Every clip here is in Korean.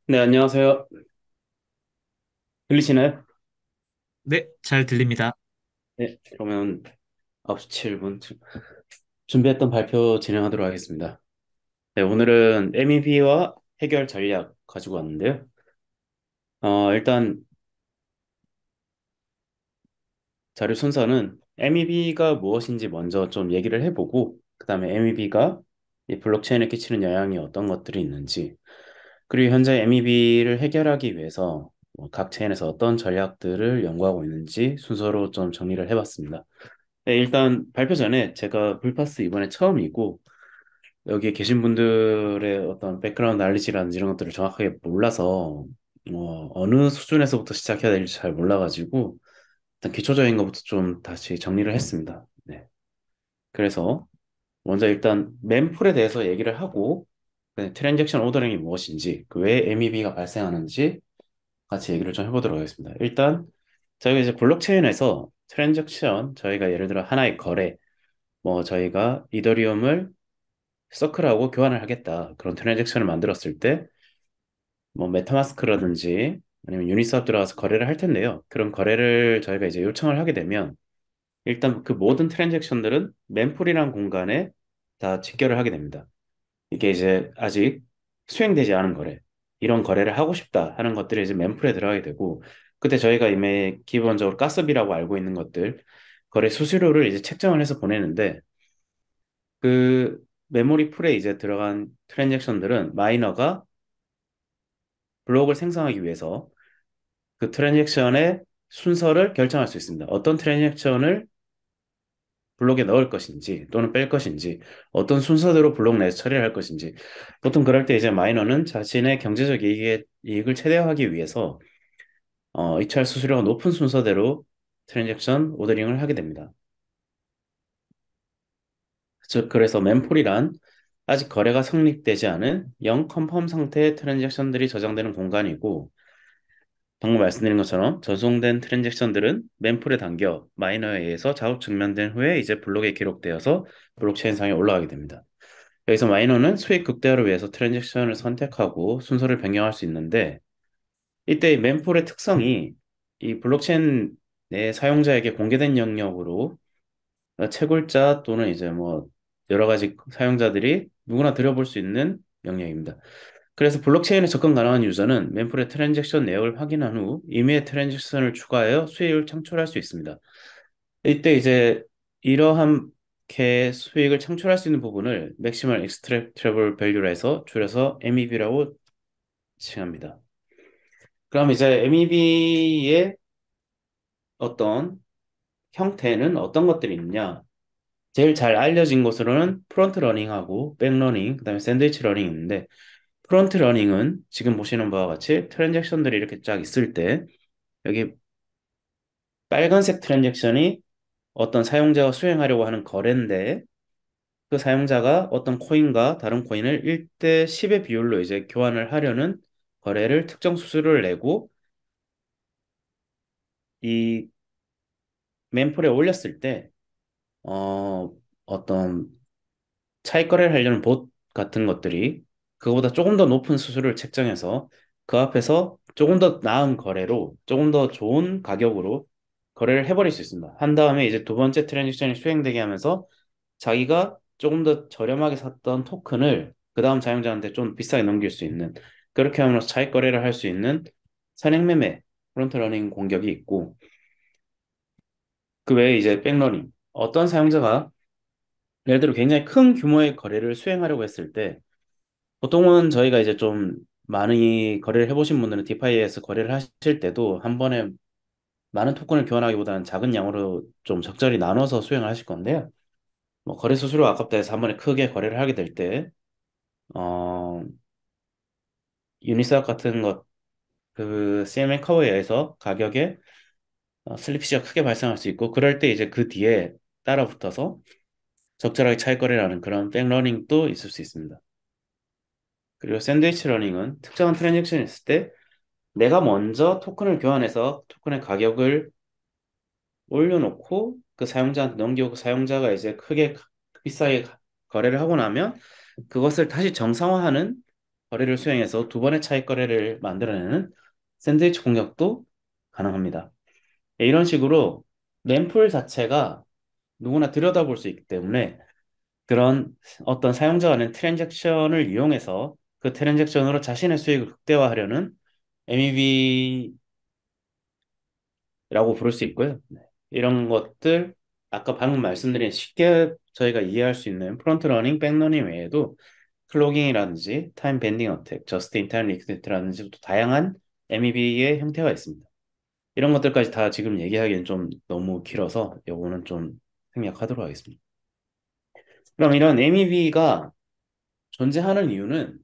네, 안녕하세요. 들리시나요? 네, 잘 들립니다. 네, 그러면 9시 7분 준비했던 발표 진행하도록 하겠습니다. 네, 오늘은 MEB와 해결 전략 가지고 왔는데요. 일단 자료 순서는 MEB가 무엇인지 먼저 좀 얘기를 해보고, 그 다음에 MEB가 이 블록체인에 끼치는 영향이 어떤 것들이 있는지, 그리고 현재 MEB를 해결하기 위해서 각 체인에서 어떤 전략들을 연구하고 있는지 순서로 좀 정리를 해봤습니다. 네, 일단 발표 전에 제가 불파스 이번에 처음이고 여기에 계신 분들의 어떤 백그라운드 날리지라든지 이런 것들을 정확하게 몰라서 어느 수준에서부터 시작해야 될지 잘 몰라가지고 일단 기초적인 것부터 좀 다시 정리를 했습니다. 네. 그래서 먼저 일단 멤풀에 대해서 얘기를 하고 트랜잭션 오더링이 무엇인지 그왜 MEB가 발생하는지 같이 얘기를 좀 해보도록 하겠습니다. 일단 저희가 이제 블록체인에서 트랜잭션 저희가 예를 들어 하나의 거래 뭐 저희가 이더리움을 서클하고 교환을 하겠다. 그런 트랜잭션을 만들었을 때 뭐 메타마스크라든지 아니면 유니스왑 들어가서 거래를 할 텐데요. 그런 거래를 저희가 이제 요청을 하게 되면 일단 그 모든 트랜잭션들은 멤풀이라는 공간에 다 직결을 하게 됩니다. 이게 이제 아직 수행되지 않은 거래. 이런 거래를 하고 싶다 하는 것들이 이제 멤풀에 들어가게 되고 그때 저희가 이미 기본적으로 가스비라고 알고 있는 것들 거래 수수료를 이제 책정을 해서 보내는데 그 메모리 풀에 이제 들어간 트랜잭션들은 마이너가 블록을 생성하기 위해서 그 트랜잭션의 순서를 결정할 수 있습니다. 어떤 트랜잭션을 블록에 넣을 것인지 또는 뺄 것인지 어떤 순서대로 블록 내에서 처리를 할 것인지 보통 그럴 때 이제 마이너는 자신의 경제적 이익을 최대화하기 위해서 이차할 수수료가 높은 순서대로 트랜잭션 오더링을 하게 됩니다. 즉 그래서 멤폴이란 아직 거래가 성립되지 않은 영 컨펌 상태의 트랜잭션들이 저장되는 공간이고 방금 말씀드린 것처럼 저장된 트랜잭션들은 멤풀에 담겨 마이너에 의해서 자동 증명된 후에 이제 블록에 기록되어서 블록체인상에 올라가게 됩니다. 여기서 마이너는 수익 극대화를 위해서 트랜잭션을 선택하고 순서를 변경할 수 있는데 이때 이 멤풀의 특성이 이 블록체인 내 사용자에게 공개된 영역으로 채굴자 또는 이제 뭐 여러 가지 사용자들이 누구나 들여볼 수 있는 영역입니다. 그래서 블록체인에 접근 가능한 유저는 멤플의 트랜잭션 내역을 확인한 후 임의의 트랜잭션을 추가하여 수익을 창출할 수 있습니다. 이때 이제 이러한 개 수익을 창출할 수 있는 부분을 Maximal Extractable Value로 해서 줄여서 MEV라고 칭합니다. 그럼 이제 MEV의 어떤 형태는 어떤 것들이 있느냐? 제일 잘 알려진 것으로는 프론트 러닝하고 백 러닝, 그다음에 샌드위치 러닝이 있는데 프론트 러닝은 지금 보시는 바와 같이 트랜잭션들이 이렇게 쫙 있을 때 여기 빨간색 트랜잭션이 어떤 사용자가 수행하려고 하는 거래인데 그 사용자가 어떤 코인과 다른 코인을 1대 10의 비율로 이제 교환을 하려는 거래를 특정 수수료를 내고 이 멤플에 올렸을 때 어떤 차익 거래를 하려는 봇 같은 것들이 그거보다 조금 더 높은 수수료를 책정해서 그 앞에서 조금 더 나은 거래로 조금 더 좋은 가격으로 거래를 해버릴 수 있습니다. 한 다음에 이제 두 번째 트랜잭션이 수행되게 하면서 자기가 조금 더 저렴하게 샀던 토큰을 그 다음 사용자한테 좀 비싸게 넘길 수 있는 그렇게 함으로써 차익 거래를 할 수 있는 선행매매 프론트 러닝 공격이 있고 그 외에 이제 백러닝 어떤 사용자가 예를 들어 굉장히 큰 규모의 거래를 수행하려고 했을 때 보통은 저희가 이제 좀 많이 거래를 해보신 분들은 디파이에서 거래를 하실 때도 한 번에 많은 토큰을 교환하기보다는 작은 양으로 좀 적절히 나눠서 수행을 하실 건데요. 뭐 거래 수수료 아깝다 해서 한 번에 크게 거래를 하게 될 때, 어, 유니스왑 같은 것, 그 CMA 커버에 의해서 가격에 슬리피지가 크게 발생할 수 있고, 그럴 때 이제 그 뒤에 따라 붙어서 적절하게 차익 거래를 하는 그런 백러닝도 있을 수 있습니다. 그리고 샌드위치 러닝은 특정한 트랜잭션이 있을 때 내가 먼저 토큰을 교환해서 토큰의 가격을 올려놓고 그 사용자한테 넘기고 그 사용자가 이제 크게 비싸게 거래를 하고 나면 그것을 다시 정상화하는 거래를 수행해서 두 번의 차익 거래를 만들어내는 샌드위치 공략도 가능합니다. 이런 식으로 mempool 자체가 누구나 들여다볼 수 있기 때문에 그런 어떤 사용자 간의 트랜잭션을 이용해서 그 트랜잭션으로 자신의 수익을 극대화하려는 MEV라고 부를 수 있고요. 네. 이런 것들 아까 방금 말씀드린 쉽게 저희가 이해할 수 있는 프론트 러닝, 백 러닝 외에도 클로깅이라든지 타임 밴딩 어택, 저스트 인 타임 리퀴디티라든지 또 다양한 MEV의 형태가 있습니다. 이런 것들까지 다 지금 얘기하기엔 좀 너무 길어서 요거는 좀 생략하도록 하겠습니다. 그럼 이런 MEV가 존재하는 이유는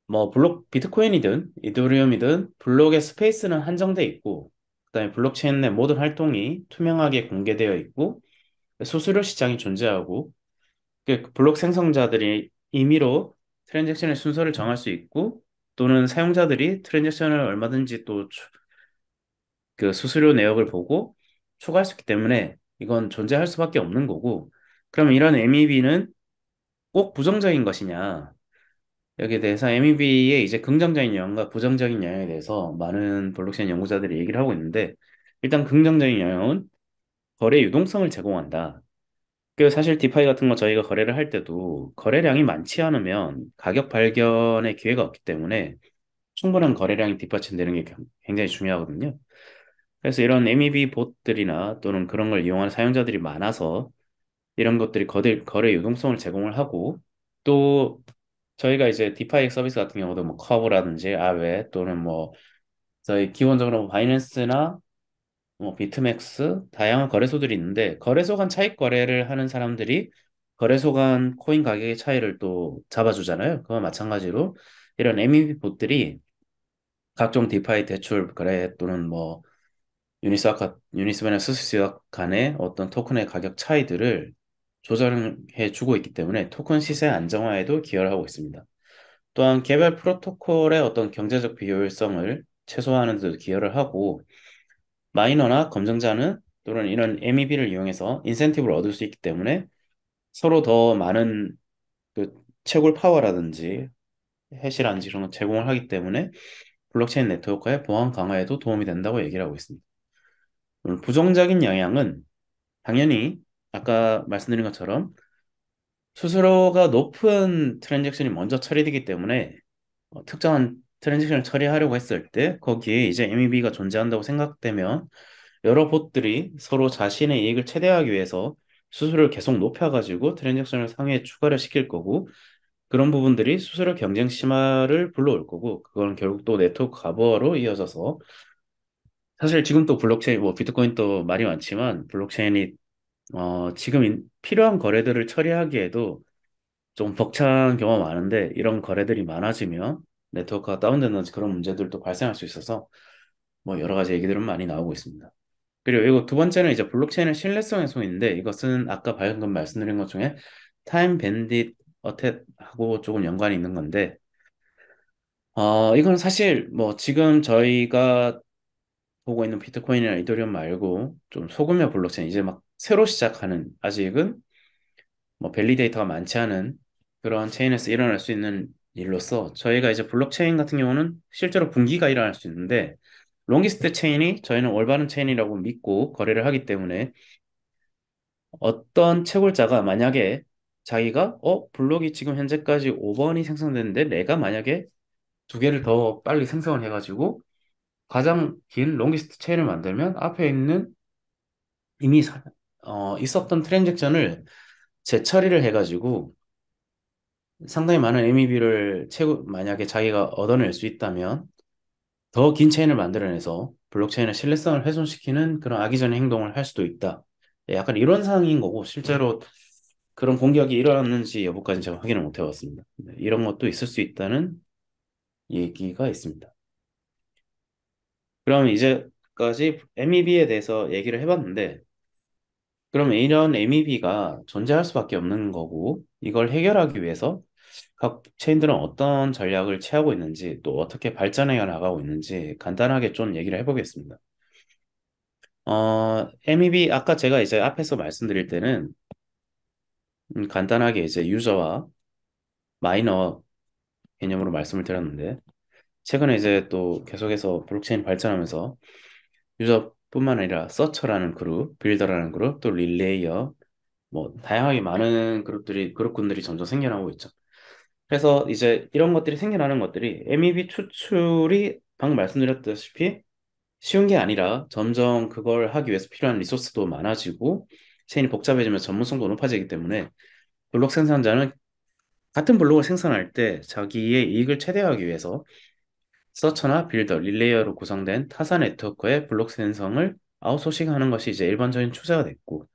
뭐 블록 비트코인이든 이더리움이든 블록의 스페이스는 한정돼 있고 그다음에 블록체인 내 모든 활동이 투명하게 공개되어 있고 수수료 시장이 존재하고 그 블록 생성자들이 임의로 트랜잭션의 순서를 정할 수 있고 또는 사용자들이 트랜잭션을 얼마든지 또 그 수수료 내역을 보고 초과할 수 있기 때문에 이건 존재할 수밖에 없는 거고 그럼 이런 MEV는 꼭 부정적인 것이냐? 여기에 대해서 MEB의 이제 긍정적인 영향과 부정적인 영향에 대해서 많은 블록체인 연구자들이 얘기를 하고 있는데 일단 긍정적인 영향은 거래 유동성을 제공한다. 그 사실 디파이 같은 거 저희가 거래를 할 때도 거래량이 많지 않으면 가격 발견의 기회가 없기 때문에 충분한 거래량이 뒷받침되는 게 굉장히 중요하거든요. 그래서 이런 MEB 봇들이나 또는 그런 걸 이용하는 사용자들이 많아서 이런 것들이 거래 유동성을 제공을 하고 또 저희가 이제 디파이 서비스 같은 경우도 뭐 커브라든지 아웨 또는 뭐 저희 기본적으로 바이낸스나 뭐 비트맥스 다양한 거래소들이 있는데 거래소 간 차익 거래를 하는 사람들이 거래소 간 코인 가격의 차이를 또 잡아주잖아요. 그와 마찬가지로 이런 MEV 봇들이 각종 디파이 대출 거래 또는 뭐 유니스와나 스스스와 간의 어떤 토큰의 가격 차이들을 조절해 주고 있기 때문에 토큰 시세 안정화에도 기여를 하고 있습니다. 또한 개별 프로토콜의 어떤 경제적 비효율성을 최소화하는 데도 기여를 하고 마이너나 검증자는 또는 이런 MEB를 이용해서 인센티브를 얻을 수 있기 때문에 서로 더 많은 그 채굴 파워라든지 해시라든지 이런 걸 제공을 하기 때문에 블록체인 네트워크의 보안 강화에도 도움이 된다고 얘기를 하고 있습니다. 부정적인 영향은 당연히 아까 말씀드린 것처럼 수수료가 높은 트랜잭션이 먼저 처리되기 때문에 특정한 트랜잭션을 처리하려고 했을 때 거기에 이제 MEB가 존재한다고 생각되면 여러 봇들이 서로 자신의 이익을 최대화하기 위해서 수수료를 계속 높여가지고 트랜잭션을 상위에 추가를 시킬 거고 그런 부분들이 수수료 경쟁 심화를 불러올 거고 그건 결국 또 네트워크 가부화로 이어져서 사실 지금 또 블록체인 뭐 비트코인 또 말이 많지만 블록체인이 지금 필요한 거래들을 처리하기에도 좀 벅찬 경우가 많은데 이런 거래들이 많아지면 네트워크가 다운된다든지 그런 문제들도 발생할 수 있어서 뭐 여러 가지 얘기들은 많이 나오고 있습니다. 그리고 이거 두 번째는 이제 블록체인의 신뢰성 훼손인데 이것은 아까 방금 말씀드린 것 중에 타임 밴딧 어택하고 조금 연관이 있는 건데 이건 사실 뭐 지금 저희가 보고 있는 비트코인이나 이더리움 말고 좀 소규모 블록체인 이제 막 새로 시작하는 아직은 뭐 밸리데이터가 많지 않은 그런 체인에서 일어날 수 있는 일로서 저희가 이제 블록체인 같은 경우는 실제로 분기가 일어날 수 있는데 롱기스트 체인이 저희는 올바른 체인이라고 믿고 거래를 하기 때문에 어떤 채굴자가 만약에 자기가 블록이 지금 현재까지 5번이 생성됐는데 내가 만약에 두 개를 더 빨리 생성을 해가지고 가장 긴 롱기스트 체인을 만들면 앞에 있는 이미 있었던 트랜잭션을 재처리를 해가지고 상당히 많은 MEB를 만약에 자기가 얻어낼 수 있다면 더 긴 체인을 만들어내서 블록체인의 신뢰성을 훼손시키는 그런 악의적인 행동을 할 수도 있다. 예, 약간 이런 상황인 거고 실제로 그런 공격이 일어났는지 여부까지는 제가 확인을 못 해봤습니다. 네, 이런 것도 있을 수 있다는 얘기가 있습니다. 그럼 이제까지 MEB에 대해서 얘기를 해봤는데 그럼 이런 MEB가 존재할 수밖에 없는 거고 이걸 해결하기 위해서 각 체인들은 어떤 전략을 취하고 있는지 또 어떻게 발전해 나가고 있는지 간단하게 좀 얘기를 해보겠습니다. MEB 아까 제가 이제 앞에서 말씀드릴 때는 간단하게 이제 유저와 마이너 개념으로 말씀을 드렸는데 최근에 이제 또 계속해서 블록체인 발전하면서 유저뿐만 아니라 서처라는 그룹, 빌더라는 그룹, 또 릴레이어 뭐 다양하게 많은 그룹군들이 점점 생겨나고 있죠. 그래서 이제 이런 것들이 생겨나는 것들이 MEV 추출이 방금 말씀드렸다시피 쉬운 게 아니라 점점 그걸 하기 위해서 필요한 리소스도 많아지고 체인이 복잡해지면 전문성도 높아지기 때문에 블록 생산자는 같은 블록을 생산할 때 자기의 이익을 최대화하기 위해서 서처나 빌더, 릴레이어로 구성된 타사 네트워크의 블록 생성을 아웃소싱하는 것이 이제 일반적인 추세가 됐고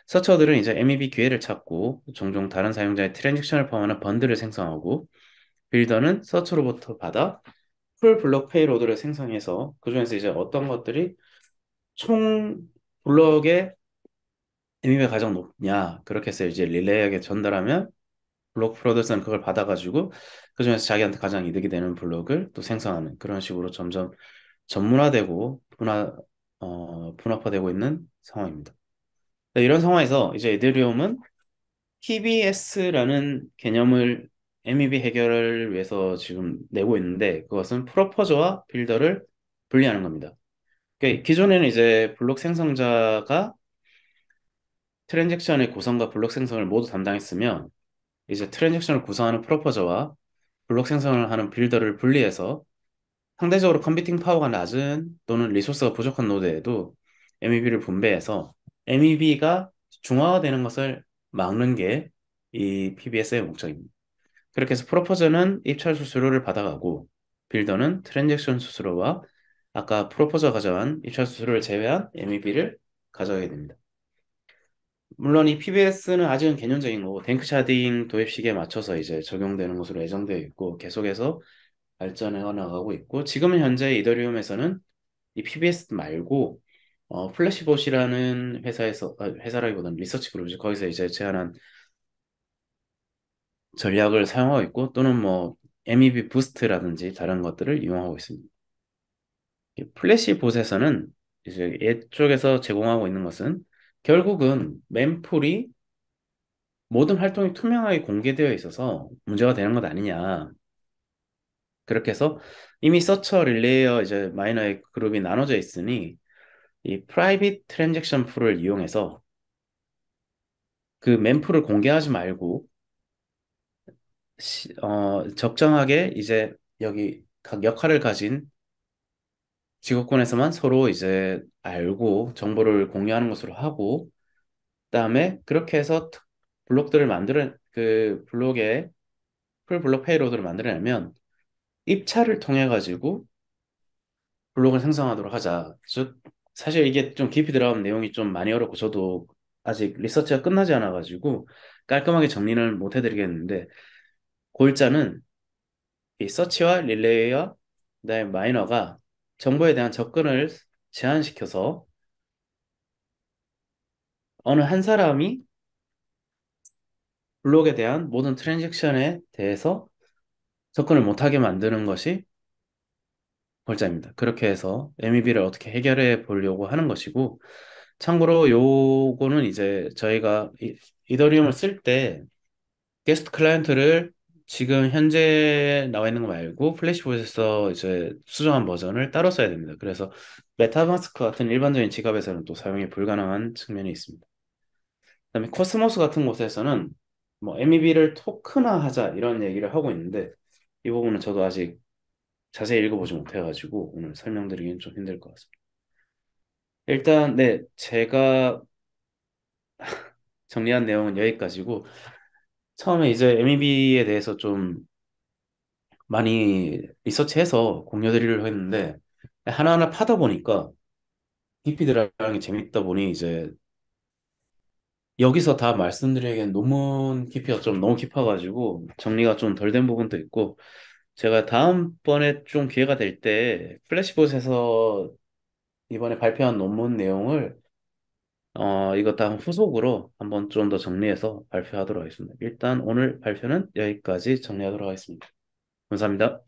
서처들은 이제 MEV 기회를 찾고 종종 다른 사용자의 트랜잭션을 포함하는 번들을 생성하고 빌더는 서처로부터 받아 풀 블록 페이로드를 생성해서 그중에서 이제 어떤 것들이 총 블록의 MEV가 가장 높냐 그렇게 해서 이제 릴레이에게 전달하면 블록 프로듀서는 그걸 받아가지고 그중에서 자기한테 가장 이득이 되는 블록을 또 생성하는 그런 식으로 점점 전문화되고 분업화되고 있는 상황입니다. 네, 이런 상황에서 이제 이더리움은 PBS라는 개념을 MEV 해결을 위해서 지금 내고 있는데 그것은 프로포저와 빌더를 분리하는 겁니다. 그러니까 기존에는 이제 블록 생성자가 트랜잭션의 구성과 블록 생성을 모두 담당했으면 이제 트랜잭션을 구성하는 프로포저와 블록 생성을 하는 빌더를 분리해서 상대적으로 컴퓨팅 파워가 낮은 또는 리소스가 부족한 노드에도 MEV를 분배해서 MEV가 중화되는 것을 막는 게 이 PBS의 목적입니다. 그렇게 해서 프로포저는 입찰 수수료를 받아가고 빌더는 트랜잭션 수수료와 아까 프로포저가 가져간 입찰 수수료를 제외한 MEV를 가져가게 됩니다. 물론 이 PBS는 아직은 개념적인 거고 탱크 샤딩 도입 시기에 맞춰서 이제 적용되는 것으로 예정되어 있고 계속해서 발전해 나가고 있고 지금은 현재 이더리움에서는 이 PBS 말고 플래시봇이라는 회사라기보다는 리서치 그룹이죠. 거기서 이제 제안한 전략을 사용하고 있고 또는 뭐 MEV 부스트라든지 다른 것들을 이용하고 있습니다. 이 플래시봇에서는 이제 이쪽에서 제공하고 있는 것은 결국은 멤풀이 모든 활동이 투명하게 공개되어 있어서 문제가 되는 것 아니냐. 그렇게 해서 이미 서처, 릴레이어, 이제 마이너의 그룹이 나눠져 있으니 이 프라이빗 트랜잭션 풀을 이용해서 그 멤풀을 공개하지 말고 적정하게 이제 여기 각 역할을 가진 직업군에서만 서로 이제 알고 정보를 공유하는 것으로 하고 그다음에 그렇게 해서 블록들을 만들어 그 블록에 풀 블록 페이로드를 만들어내면 입찰을 통해 가지고 블록을 생성하도록 하자. 즉 사실 이게 좀 깊이 들어가면 내용이 좀 많이 어렵고 저도 아직 리서치가 끝나지 않아 가지고 깔끔하게 정리는 못 해드리겠는데 골자는 이 서치와 릴레이와 그다음에 마이너가 정보에 대한 접근을 제한시켜서 어느 한 사람이 블록에 대한 모든 트랜잭션에 대해서 접근을 못하게 만드는 것이 골자입니다. 그렇게 해서 MEB를 어떻게 해결해 보려고 하는 것이고 참고로 요거는 이제 저희가 이더리움을 쓸 때 게스트 클라이언트를 지금 현재 나와 있는 거 말고 플래시봇에서 이제 수정한 버전을 따로 써야 됩니다. 그래서 메타마스크 같은 일반적인 지갑에서는 또 사용이 불가능한 측면이 있습니다. 그다음에 코스모스 같은 곳에서는 뭐 MEB를 토큰화하자 이런 얘기를 하고 있는데 이 부분은 저도 아직 자세히 읽어보지 못해가지고 오늘 설명드리기는 좀 힘들 것 같습니다. 일단 네 제가 정리한 내용은 여기까지고 처음에 이제 MEB에 대해서 좀 많이 리서치해서 공유드리려고 했는데 하나하나 파다 보니까 깊이 들어가는 게 재밌다 보니 이제 여기서 다 말씀드리기엔 논문 깊이가 좀 너무 깊어가지고 정리가 좀 덜 된 부분도 있고 제가 다음번에 좀 기회가 될 때 플래시봇에서 이번에 발표한 논문 내용을 이거 다음 후속으로 한번 좀 더 정리해서 발표하도록 하겠습니다. 일단 오늘 발표는 여기까지 정리하도록 하겠습니다. 감사합니다.